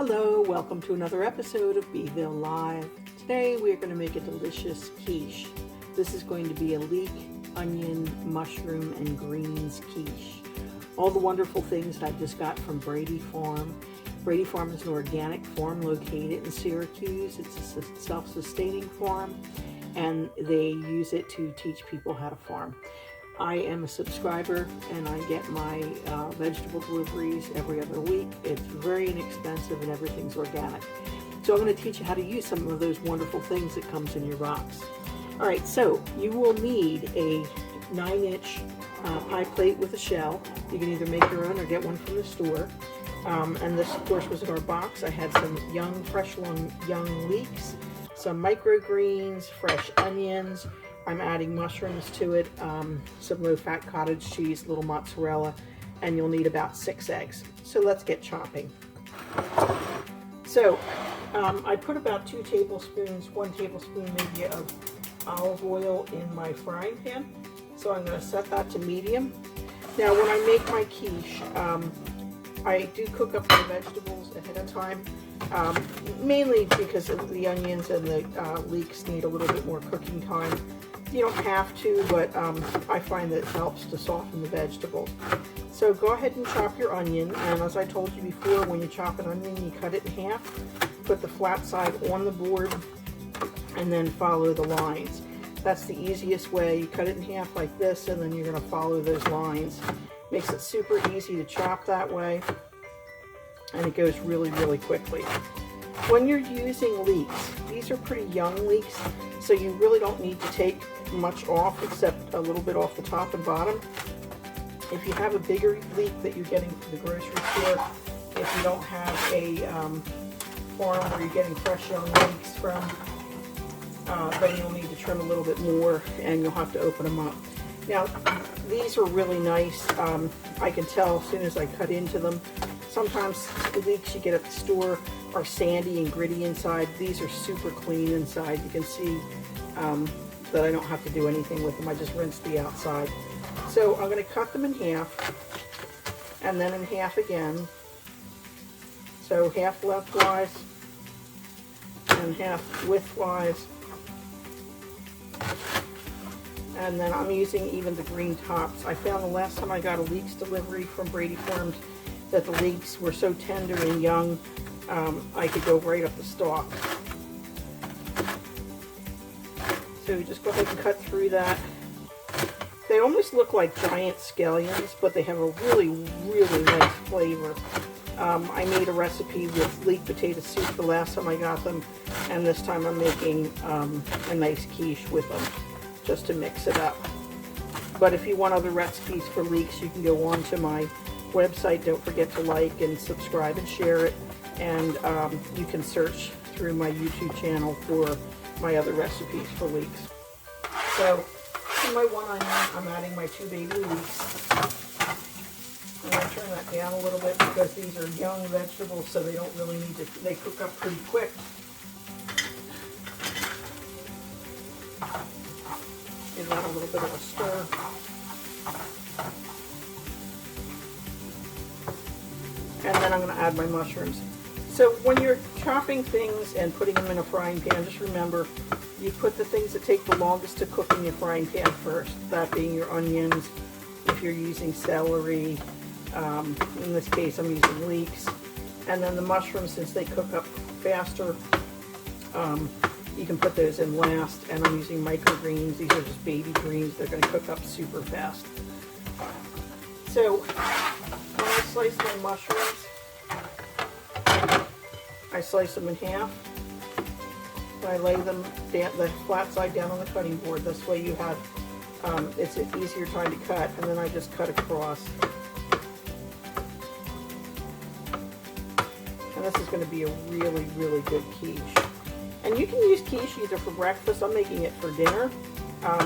Hello, welcome to another episode of Bville Live. Today we are going to make a delicious quiche. This is going to be a leek, onion, mushroom, and greens quiche. All the wonderful things that I just got from Brady Farm. Brady Farm is an organic farm located in Syracuse. It's a self-sustaining farm, and they use it to teach people how to farm. I am a subscriber and I get my vegetable deliveries every other week. It's very inexpensive and everything's organic. So I'm going to teach you how to use some of those wonderful things that comes in your box. Alright, so you will need a 9-inch pie plate with a shell. You can either make your own or get one from the store. And this of course was in our box. I had some fresh young leeks, some microgreens, fresh onions. I'm adding mushrooms to it, some low-fat cottage cheese, little mozzarella, and you'll need about 6 eggs. So let's get chopping. So I put about 2 tablespoons, 1 tablespoon maybe of olive oil in my frying pan. So I'm going to set that to medium. Now when I make my quiche, I do cook up my vegetables ahead of time. Mainly because of the onions and the leeks need a little bit more cooking time. You don't have to, but I find that it helps to soften the vegetables. So go ahead and chop your onion, and as I told you before, when you chop an onion, you cut it in half, put the flat side on the board, and then follow the lines. That's the easiest way. You cut it in half like this, and then you're going to follow those lines. Makes it super easy to chop that way, and it goes really, really quickly. When you're using leeks, these are pretty young leeks, so you really don't need to take much off except a little bit off the top and bottom. If you have a bigger leek that you're getting from the grocery store, if you don't have a farm where you're getting fresh young leeks from, then you'll need to trim a little bit more and you'll have to open them up. Now, these are really nice. I can tell as soon as I cut into them. Sometimes the leeks you get at the store are sandy and gritty inside. These are super clean inside. You can see that I don't have to do anything with them. I just rinse the outside. So I'm going to cut them in half and then in half again. So half lengthwise and half widthwise. And then I'm using even the green tops. I found the last time I got a leeks delivery from Brady Farms that the leeks were so tender and young, I could go right up the stalk. So just go ahead and cut through that. They almost look like giant scallions, but they have a really, really nice flavor. I made a recipe with leek potato soup the last time I got them, and this time I'm making a nice quiche with them, just to mix it up. But if you want other recipes for leeks, you can go on to my website. Don't forget to like and subscribe and share it, and you can search through my YouTube channel for my other recipes for leeks. So in my 1 onion, I'm adding my 2 baby leeks. I'm going to turn that down a little bit because these are young vegetables, so they don't really need to, they cook up pretty quick. Give that a little bit of a stir. And then I'm going to add my mushrooms. So when you're chopping things and putting them in a frying pan, just remember, you put the things that take the longest to cook in your frying pan first, that being your onions, if you're using celery, in this case I'm using leeks, and then the mushrooms, since they cook up faster, you can put those in last, and I'm using microgreens. These are just baby greens. They're going to cook up super fast. So when I slice my mushrooms, I slice them in half. And I lay them down, the flat side down on the cutting board. This way you have, it's an easier time to cut, and then I just cut across. And this is going to be a really, really good quiche. And you can use quiche either for breakfast. I'm making it for dinner.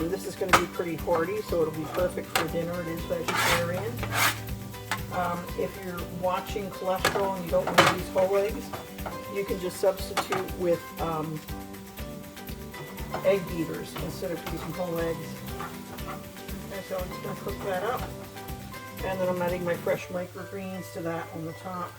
This is going to be pretty hearty, so it'll be perfect for dinner. It is vegetarian. If you're watching cholesterol and you don't want to use whole eggs, you can just substitute with egg beaters instead of using whole eggs. Okay, so I'm just going to cook that up. And then I'm adding my fresh microgreens to that on the top.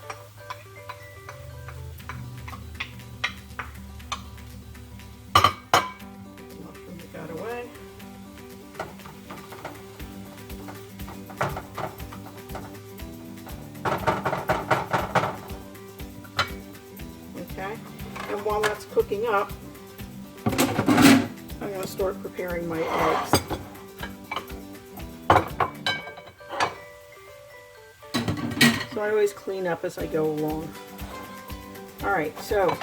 cooking up, I'm going to start preparing my eggs. So I always clean up as I go along. Alright, so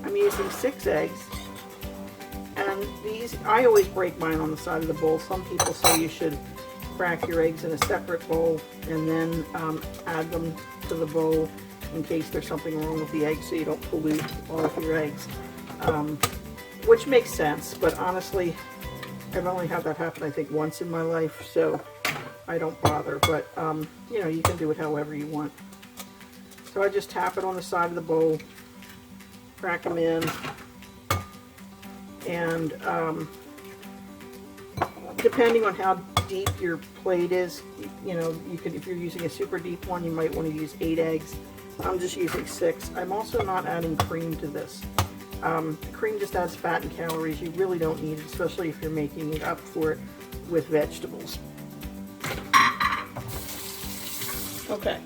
I'm using 6 eggs. And these, I always break mine on the side of the bowl. Some people say you should crack your eggs in a separate bowl and then add them to the bowl in case there's something wrong with the eggs so you don't pollute all of your eggs. Which makes sense, but honestly, I've only had that happen I think once in my life, so I don't bother. But you know, you can do it however you want. So I just tap it on the side of the bowl, crack them in, and depending on how deep your plate is, you know, you could, if you're using a super deep one, you might want to use 8 eggs. I'm just using 6. I'm also not adding cream to this. Cream just adds fat and calories. You really don't need it, especially if you're making it up for it with vegetables. Okay.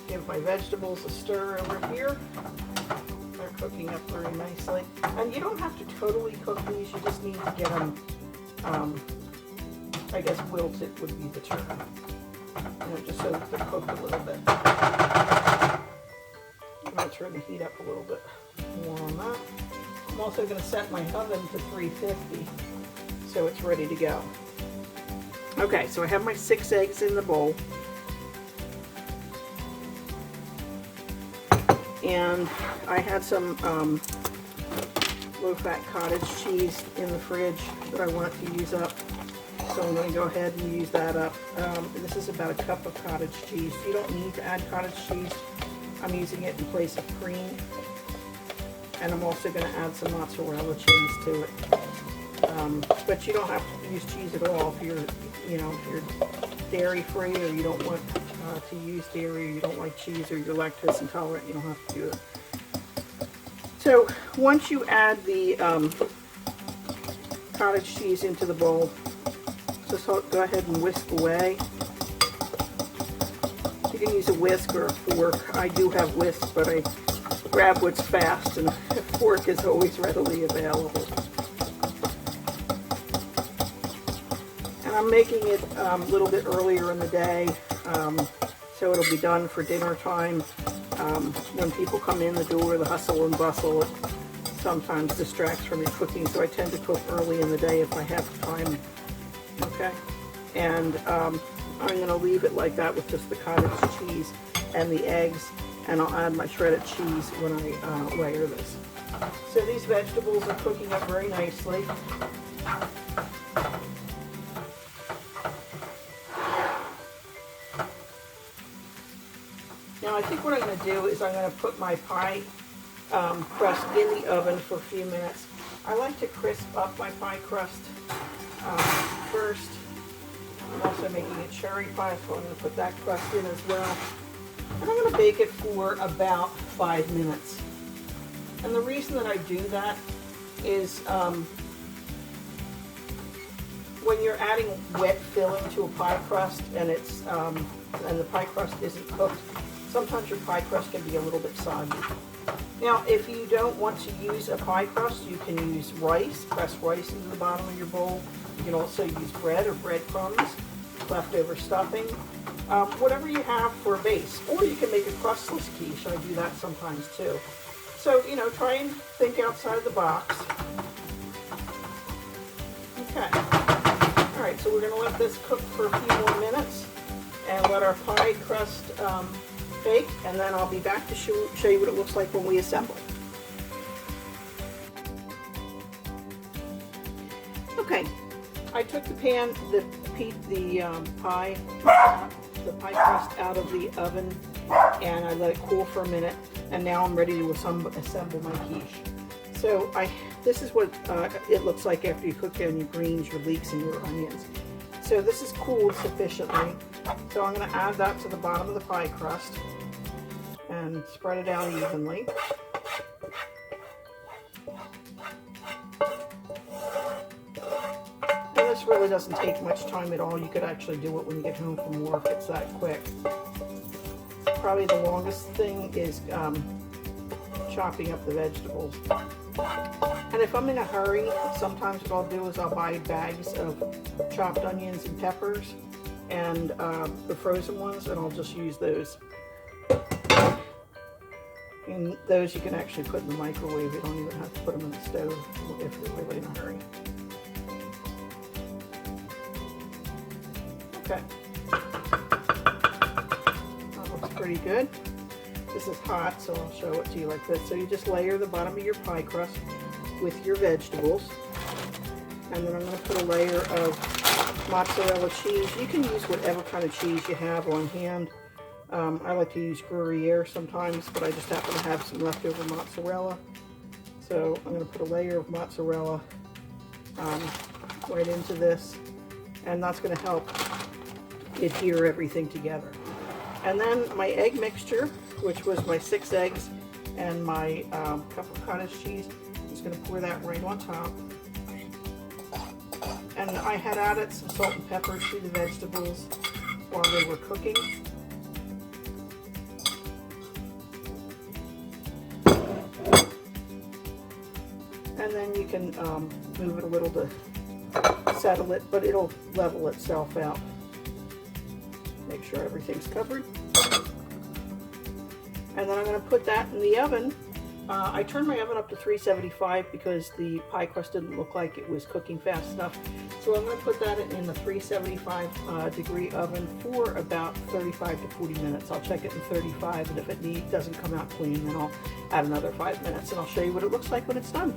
Give my vegetables a stir over here. They're cooking up very nicely. And you don't have to totally cook these, you just need to get them, I guess wilted would be the term. You know, just so that they're cooked a little bit. I'm going to turn the heat up a little bit more on that. I'm also going to set my oven to 350 so it's ready to go. Okay, so I have my 6 eggs in the bowl. And I had some low-fat cottage cheese in the fridge that I wanted to use up. So I'm going to go ahead and use that up. This is about a cup of cottage cheese. You don't need to add cottage cheese. I'm using it in place of cream. And I'm also going to add some mozzarella cheese to it. But you don't have to use cheese at all if you're, you know, if you're dairy-free or you don't want to use dairy, or you don't like cheese, or you're lactose intolerant, you don't have to do it. So once you add the cottage cheese into the bowl, just go ahead and whisk away. You can use a whisk or a fork. I do have whisks, but I grab what's fast, and a fork is always readily available. And I'm making it a little bit earlier in the day, so it'll be done for dinner time. When people come in the door, the hustle and bustle, it sometimes distracts from your cooking, so I tend to cook early in the day if I have time. Okay, and I'm going to leave it like that with just the cottage cheese and the eggs, and I'll add my shredded cheese when I layer this. So these vegetables are cooking up very nicely. Now I think what I'm going to do is I'm going to put my pie crust in the oven for a few minutes. I like to crisp up my pie crust first. I'm also making a cherry pie, so I'm going to put that crust in as well. And I'm going to bake it for about 5 minutes. And the reason that I do that is when you're adding wet filling to a pie crust and it's and the pie crust isn't cooked, sometimes your pie crust can be a little bit soggy. Now, if you don't want to use a pie crust, you can use rice, press rice into the bottom of your bowl. You can also use bread or breadcrumbs, leftover stuffing, whatever you have for a base. Or you can make a crustless quiche. I do that sometimes too. So, you know, try and think outside the box. Okay. All right, so we're going to let this cook for a few more minutes and let our pie crust bake, and then I'll be back to show you what it looks like when we assemble. Okay, I took the pan, the pie crust out of the oven, and I let it cool for a minute, and now I'm ready to assemble my quiche. So this is what it looks like after you cook down your greens, your leeks, and your onions. So this is cooled sufficiently. So I'm going to add that to the bottom of the pie crust and spread it out evenly. And this really doesn't take much time at all. You could actually do it when you get home from work. It's that quick. Probably the longest thing is chopping up the vegetables. And if I'm in a hurry, sometimes what I'll do is I'll buy bags of chopped onions and peppers and the frozen ones, and I'll just use those. And those you can actually put in the microwave. You don't even have to put them in the stove if you're really in a hurry. Okay. That looks pretty good. This is hot, so I'll show it to you like this. So you just layer the bottom of your pie crust with your vegetables. And then I'm going to put a layer of mozzarella cheese. You can use whatever kind of cheese you have on hand. I like to use Gruyere sometimes, but I just happen to have some leftover mozzarella. So I'm going to put a layer of mozzarella right into this, and that's going to help adhere everything together. And then my egg mixture, which was my 6 eggs and my cup of cottage cheese, I'm just going to pour that right on top. And I had added some salt and pepper to the vegetables while they were cooking. And then you can move it a little to settle it, but it'll level itself out. Make sure everything's covered. And then I'm going to put that in the oven. I turned my oven up to 375 because the pie crust didn't look like it was cooking fast enough. So I'm going to put that in the 375 degree oven for about 35 to 40 minutes. I'll check it in 35, and if it doesn't come out clean, then I'll add another 5 minutes, and I'll show you what it looks like when it's done.